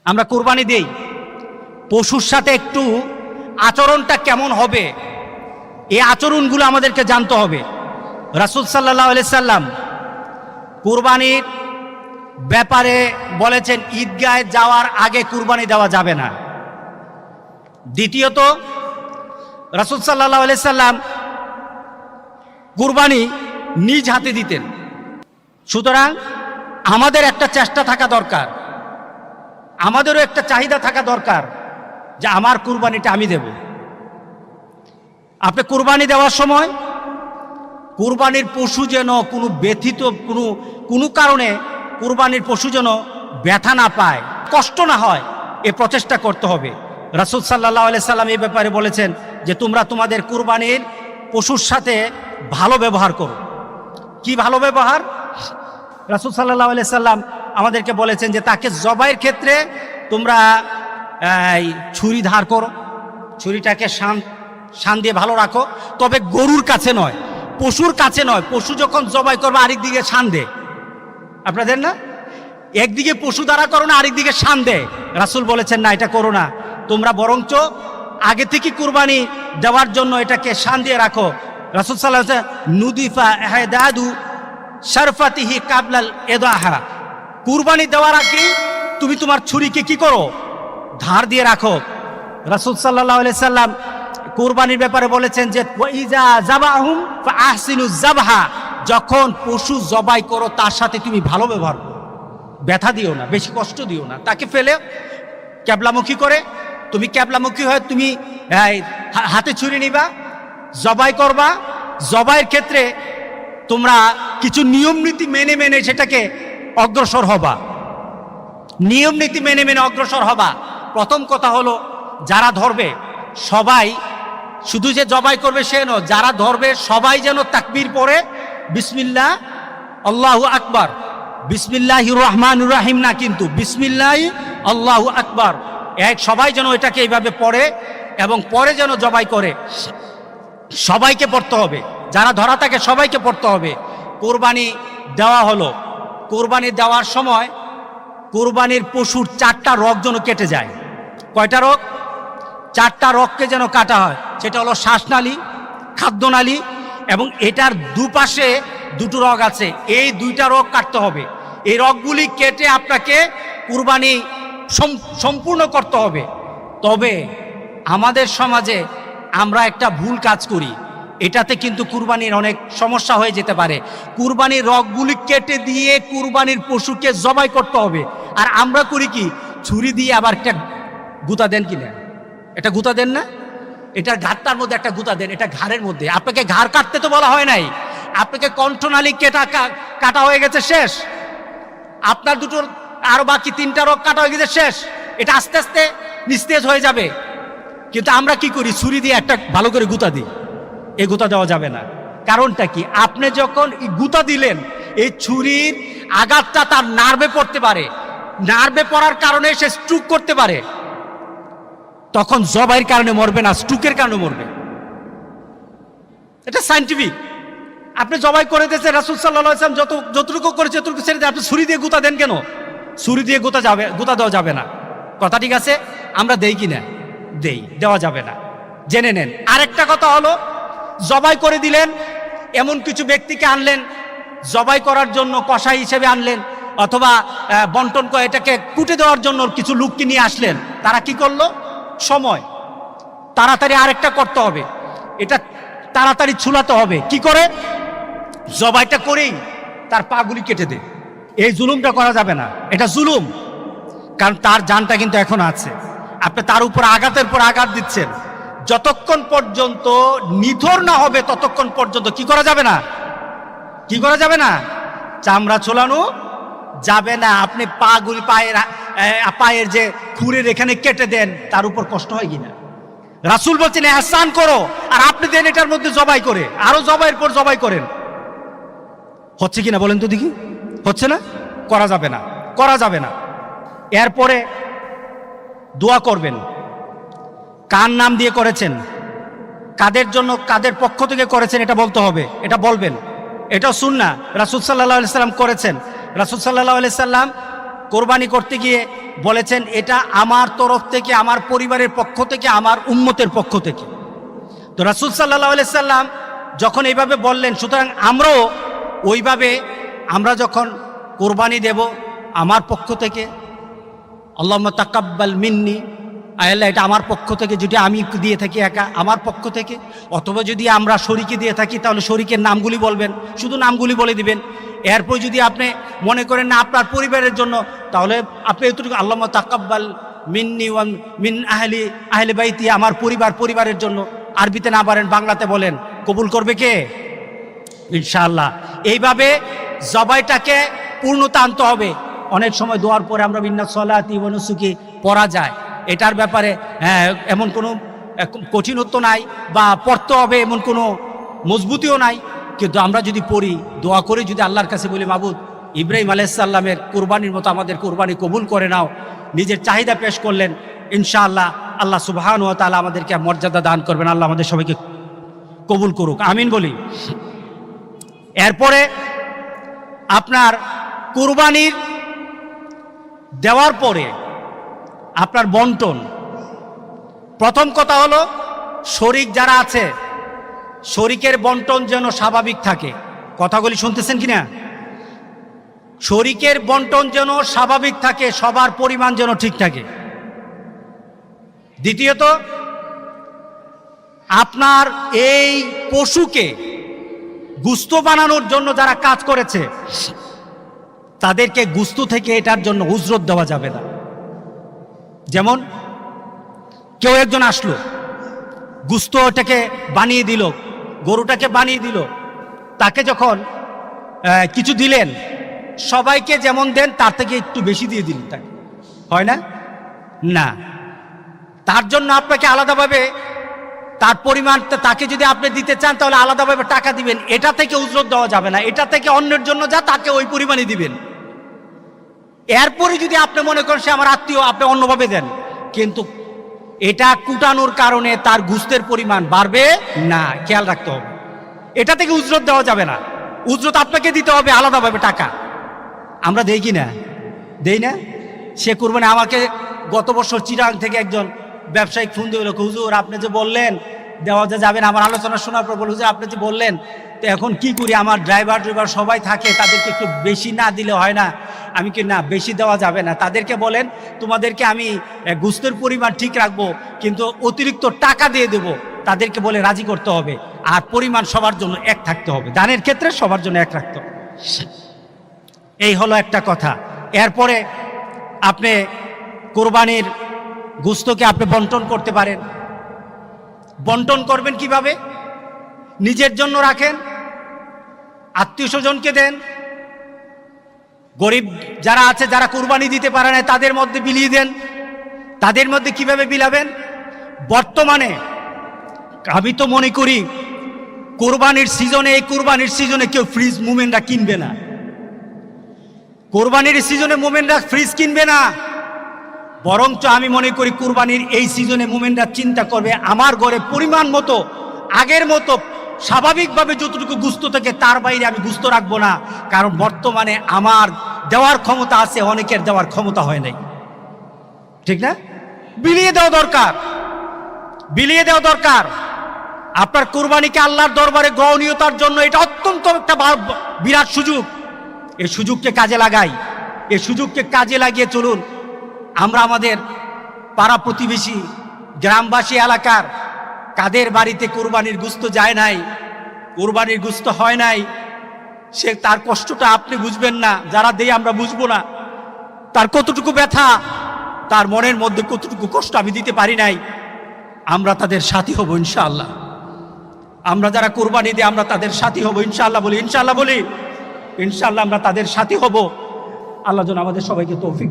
আমরা কুরবানি দেই, পশুর সাথে একটু আচরণটা কেমন হবে এই আচরণগুলো আমাদেরকে জানতে হবে। রাসূল সাল্লাল্লাহু আলাইহি সাল্লাম কুরবানির ব্যাপারে বলেছেন ঈদগাহে যাওয়ার আগে কুরবানি দেওয়া যাবে না। দ্বিতীয়ত রাসূল সাল্লাল্লাহু আলাইহি সাল্লাম কুরবানি নিজ হাতে দিতেন। সুতরাং আমাদের একটা চেষ্টা থাকা দরকার, আমাদেরও একটা চাহিদা থাকা দরকার যে আমার কুরবানিটা আমি দেব। আপনি কুরবানি দেওয়ার সময় কুরবানির পশু যেন কোনো ব্যথিত কোনো কারণে কুরবানির পশু যেন ব্যথা না পায়, কষ্ট না হয়, এ প্রচেষ্টা করতে হবে। রাসূল সাল্লাল্লাহু আলাইহি সাল্লাম এই ব্যাপারে বলেছেন যে তোমরা তোমাদের কুরবানির পশুর সাথে ভালো ব্যবহার করো। কি ভালো ব্যবহার? রাসূল সাল্লাল্লাহু আলাইহি সাল্লাম আমাদেরকে বলেছেন যে তাকে জবাইয়ের ক্ষেত্রে তোমরা ছুরি ধার করো, ছুরিটাকে শান দিয়ে ভালো রাখো, তবে গরুর কাছে নয়, পশুর কাছে নয়। পশু যখন জবাই করবে আরেক দিকে শান দে, আপনাদের না একদিকে পশু দ্বারা করো না, আরেক দিকে শান দেয়। রাসূল বলেছেন না, এটা করো না, তোমরা বরঞ্চ আগে থেকে কুরবানি দেওয়ার জন্য এটাকে শান দিয়ে রাখো। রাসূল সাল্লাল্লাহু আলাইহি ওয়াসাল্লাম নুদিফা ইহদাদু শারফাতিহি কাবলাল ইদাহা, কুরবানি দেওয়ার আগে তুমি তোমার ছুরিকে কি করো? ধার দিয়ে রাখো। রাসূল সাল্লাল্লাহু আলাইহি সাল্লাম কুরবানির ব্যাপারে বলেছেন যে ওয়াইজা যাবাহুম ফাআহসিনুজ যাবহা, যখন পশু জবাই করো তার সাথে তুমি ভালো ব্যবহার করো, ব্যথা দিও না, বেশি কষ্ট দিও না। তাকে ফেলে ক্যাবলামুখী করে, তুমি ক্যাবলামুখী হয়ে তুমি হাতে ছুরি নিবা, জবাই করবা। জবাইয়ের ক্ষেত্রে তোমরা কিছু নিয়ম নীতি মেনে মেনে সেটাকে অগ্রসর হবা, নিয়ম নীতি মেনে মেনে অগ্রসর হবা। প্রথম কথা হলো যারা ধরবে সবাই, শুধু যে জবাই করবে সে নয়, যারা ধরবে সবাই যেন তাকবীর পড়ে বিসমিল্লাহ আল্লাহু আকবার, বিসমিল্লাহির রহমানির রহিম না, কিন্তু বিসমিল্লাহ আল্লাহু আকবার, সবাই যেন এটাকে এইভাবে পড়ে এবং পরে যেন জবাই করে। সবাইকে পড়তে হবে, যারা ধরা থাকে সবাইকে পড়তে হবে। কোরবানি দেওয়া হলো, কোরবানি দেওয়ার সময় কোরবানির পশুর 4টা রগ যেন কেটে যায়। কয়টা রগ? 4টা রগকে যেন কাটা হয়। সেটা হলো শ্বাসনালী, খাদ্যনালী এবং এটার দুপাশে 2টো রগ আছে, এই 2টা রগ কাটতে হবে। এই রগগুলি কেটে আপনাকে কুরবানি সম্পূর্ণ করতে হবে। তবে আমাদের সমাজে আমরা একটা ভুল কাজ করি, এটাতে কিন্তু কুরবানির অনেক সমস্যা হয়ে যেতে পারে। কুরবানির রগগুলি কেটে দিয়ে কুরবানির পশুকে জবাই করতে হবে, আর আমরা করি কি, ছুরি দিয়ে আবার একটা গুতা দেন কিনা, এটা গুতা দেন না, এটার ঘাটটার মধ্যে একটা গুতা দেন, এটা ঘাড়ের মধ্যে। আপনাকে ঘাড় কাটতে তো বলা হয় নাই, আপনাকে কণ্ঠনালী কাটা হয়ে গেছে, শেষ। আপনার দুটোর আরো বাকি 3টা রগ কাটা হয়ে গেছে, শেষ। এটা আস্তে আস্তে নিস্তেজ হয়ে যাবে। কিন্তু আমরা কি করি, ছুরি দিয়ে একটা ভালো করে গুতা দিই। এই গুতা দেওয়া যাবে না। কারণটা কি, আপনি যখন গুতা দিলেন এই ছুরির আঘাতটা তার নার্ভে পড়তে পারে, নার্ভে পড়ার কারণে সে স্ট্রোক করতে পারে, তখন জবাইয়ের কারণে মরবে না, স্ট্রোকের কারণে মরবে। এটা সায়েন্টিফিক। আপনি জবাই করে দিয়েছেন, রাসূল সাল্লাল্লাহু আলাইহি ওয়াসাল্লাম যতটুকু করেছে ততটুকু ছেড়ে দিয়ে আপনি ছুরি দিয়ে গুতা দেন কেন? ছুরি দিয়ে গুতা দেওয়া যাবে না। কথা ঠিক আছে? আমরা দেই কিনা? দেওয়া যাবে না, জেনে নেন। আরেকটা কথা হলো, জবাই করে দিলেন, এমন কিছু ব্যক্তিকে আনলেন জবাই করার জন্য, কসাই হিসেবে আনলেন, অথবা বন্টন করে এটাকে কুটে দেওয়ার জন্য কিছু লোককে নিয়ে আসলেন। তারা কি করলো? সময় তাড়াতাড়ি আরেকটা করতে হবে, এটা তাড়াতাড়ি ছুলাতে হবে। কি করে? জবাইটা করেই তার পাগুলি কেটে দে। এই জুলুমটা করা যাবে না, এটা জুলুম। কারণ তার জানটা কিন্তু এখন আছে, আপনি তার উপর আঘাতের পর আঘাত দিচ্ছেন। যতক্ষণ পর্যন্ত নিথর না হবে ততক্ষণ পর্যন্ত কি করা যাবে না? কি করা যাবে না? চামড়া ছোলানো যাবে না। আপনি পায়ের যে খুরের এখানে কেটে দেন, তার উপর কষ্ট হয় কিনা? রাসূল বলছেন ইহসান করো, আর আপনি দেন এটার মধ্যে জবাই করে, আরো জবাইয়ের পর জবাই করেন। হচ্ছে কিনা বলেন তো দেখি? হচ্ছে না? করা যাবে না, করা যাবে না। এরপরে দোয়া করবেন। কার নাম দিয়ে করেছেন, কাদের জন্য, কাদের পক্ষ থেকে করেছেন, এটা বলতে হবে, এটা বলবেন। এটা সুন্নাহ, রাসূল সাল্লাল্লাহু আলাইহি সাল্লাম করেছেন। রাসূল সাল্লাল্লাহু আলাইহি সাল্লাম কোরবানি করতে গিয়ে বলেছেন এটা আমার তরফ থেকে, আমার পরিবারের পক্ষ থেকে, আমার উম্মতের পক্ষ থেকে। তো রাসূল সাল্লাল্লাহু আলাইহি সাল্লাম যখন এইভাবে বললেন, সুতরাং আমরাও ওইভাবে আমরা যখন কোরবানি দেব আমার পক্ষ থেকে, আল্লাহুম্মা তাকাব্বাল মিন্নি, আল্লাহ এটা আমার পক্ষ থেকে, যদি আমি দিয়ে থাকি একা আমার পক্ষ থেকে, অথবা যদি আমরা শরীকে দিয়ে থাকি তাহলে শরীকের নামগুলি বলবেন, শুধু নামগুলি বলে দিবেন। এরপর যদি আপনি মনে করেন না আপনার পরিবারের জন্য, তাহলে আপনি এতটুকু আল্লাহুম্মা তাকাব্বাল মিন্নি ওয়া মিন আহলি বাইতি, আমার পরিবারের জন্য। আরবিতে না পারেন বাংলাতে বলেন, কবুল করবে কে? ইনশাআল্লাহ। এইভাবে জবাইটাকে পূর্ণতা আনতে হবে। অনেক সময় দোয়ার পরে আমরা বিন্নাস সালাতি ওয়া নুসুকি পড়া যায়, এটার ব্যাপারে এমন কোনো কঠিনত্ব নাই বা পড়তে হবে এমন কোনো মজবুতিও নাই। কিন্তু আমরা যদি পড়ি, দোয়া করে যদি আল্লাহর কাছে বলি, মাবুদ ইব্রাহিম আলাইহিস সালামের কুরবানির মতো আমাদের কুরবানি কবুল করে নাও, নিজের চাহিদা পেশ করলেন, ইনশাআল্লাহ আল্লাহ সুবহানাহু ওয়া তাআলা আমাদেরকে মর্যাদা দান করবেন। আল্লাহ আমাদের সবাইকে কবুল করুক, আমিন বলি। এরপরে আপনার কুরবানির দেওয়ার পরে আপনার বন্টন, প্রথম কথা হলো শরীক যারা আছে শরীকের বন্টন যেন স্বাভাবিক থাকে। কথাগুলি শুনতেছেন কিনা? শরীকের বন্টন যেন স্বাভাবিক থাকে, সবার পরিমাণ যেন ঠিক থাকে। দ্বিতীয়ত, আপনার এই পশুকে গুস্ত বানানোর জন্য যারা কাজ করেছে তাদেরকে গুস্ত থেকে এটার জন্য উজরত দেওয়া যাবে না। যেমন কেউ একজন আসলো, গুস্তটাকে বানিয়ে দিল, গরুটাকে বানিয়ে দিল, তাকে যখন কিছু দিলেন, সবাইকে যেমন দেন তার থেকে একটু বেশি দিয়ে দিলেন, তাকে হয় না? না, তার জন্য আপনাকে আলাদাভাবে তার পরিমাণটা, তাকে যদি আপনি দিতে চান তাহলে আলাদাভাবে টাকা দিবেন। এটা থেকে উজরত দেওয়া যাবে না, এটা থেকে অন্যের জন্য যা তাকে ওই পরিমাণই দিবেন। এরপরে যদি আপনি মনে করেন সে আমার আত্মীয়, আপনি অন্যভাবে দেন, কিন্তু এটা কুটানোর কারণে তার গুস্তের পরিমাণ বাড়বে না, খেয়াল রাখতে হবে। এটা থেকে উজরত দেওয়া যাবে না, উজরত আপনাকে দিতে হবে আলাদাভাবে টাকা। আমরা দেই কি না? দেই না? সে কুরবানি আমাকে গত বছর চিরাং থেকে একজন ব্যবসায়িক ফোন দিয়ে বলল, হুজুর আপনি যে বললেন দেওয়া যাবে না, আমার আলোচনা শোনার পর বলল, হুজুর আপনি যে বললেন, তো এখন কি করি, আমার ড্রাইভার সবাই থাকে, তাদেরকে একটু বেশি না দিলে হয় না? আমি কি, না বেশি দেওয়া যাবে না, তাদেরকে বলেন তোমাদেরকে আমি গুস্তের পরিমাণ ঠিক রাখবো, কিন্তু অতিরিক্ত টাকা দিয়ে দেব, তাদেরকে বলে রাজি করতে হবে। আর পরিমাণ সবার জন্য এক থাকতে হবে, দানের ক্ষেত্রে সবার জন্য এক রাখতে হবে। এই হলো একটা কথা। এরপরে আপনি কোরবানির গোশতকে আপনি বন্টন করতে পারেন। বন্টন করবেন কিভাবে? নিজের জন্য রাখেন, আত্মীয় স্বজনকে দেন, গরিব যারা আছে যারা কুরবানি দিতে পারে না তাদের মধ্যে বিলিয়ে দেন। তাদের মধ্যে কিভাবে বিলাবেন? বর্তমানে আমি তো মনে করি কোরবানির সিজনে, এই কোরবানির সিজনে কেউ ফ্রিজ মোমেনরা কিনবে না। কোরবানির সিজনে মোমেনরা ফ্রিজ কিনবে না, বরঞ্চ আমি মনে করি কুরবানির এই সিজনে মোমেনরা চিন্তা করবে আমার ঘরে পরিমাণ মতো আগের মতো স্বাভাবিকভাবে যতটুকু গুস্ত থাকে তার বাইরে আমি গুস্ত রাখবো না। কারণ বর্তমানে আমার দেওয়ার ক্ষমতা আছে, অনেকের দেওয়ার ক্ষমতা হয় নাই, ঠিক না? বিলিয়ে দেওয়া দরকার, বিলিয়ে দেওয়া দরকার। আপনার কুরবানিকে আল্লাহর দরবারে গ্রহণীয়তার জন্য এটা অত্যন্ত একটা বিরাট সুযোগ। এই সুযোগকে কাজে লাগাই, এই সুযোগকে কাজে লাগিয়ে চলুন। আমরা আমাদের পাড়া প্রতিবেশী, গ্রামবাসী, এলাকার কাদের বাড়িতে কুরবানির গুস্ত যায় নাই, কুরবানির গুস্ত হয় নাই, সে তার কষ্টটা আপনি বুঝবেন না, যারা দেই আমরা বুঝবো না তার কতটুকু ব্যথা, তার মনের মধ্যে কতটুকু কষ্ট আমি দিতে পারি নাই। আমরা তাদের সাথী হব ইনশাআল্লাহ। আমরা যারা কুরবানি দিই আমরা তাদের সাথী হব ইনশাআল্লাহ। বলি ইনশাআল্লাহ, বলি ইনশাআল্লাহ আমরা তাদের সাথী হব। আল্লাহ যেন আমাদের সবাইকে তৌফিক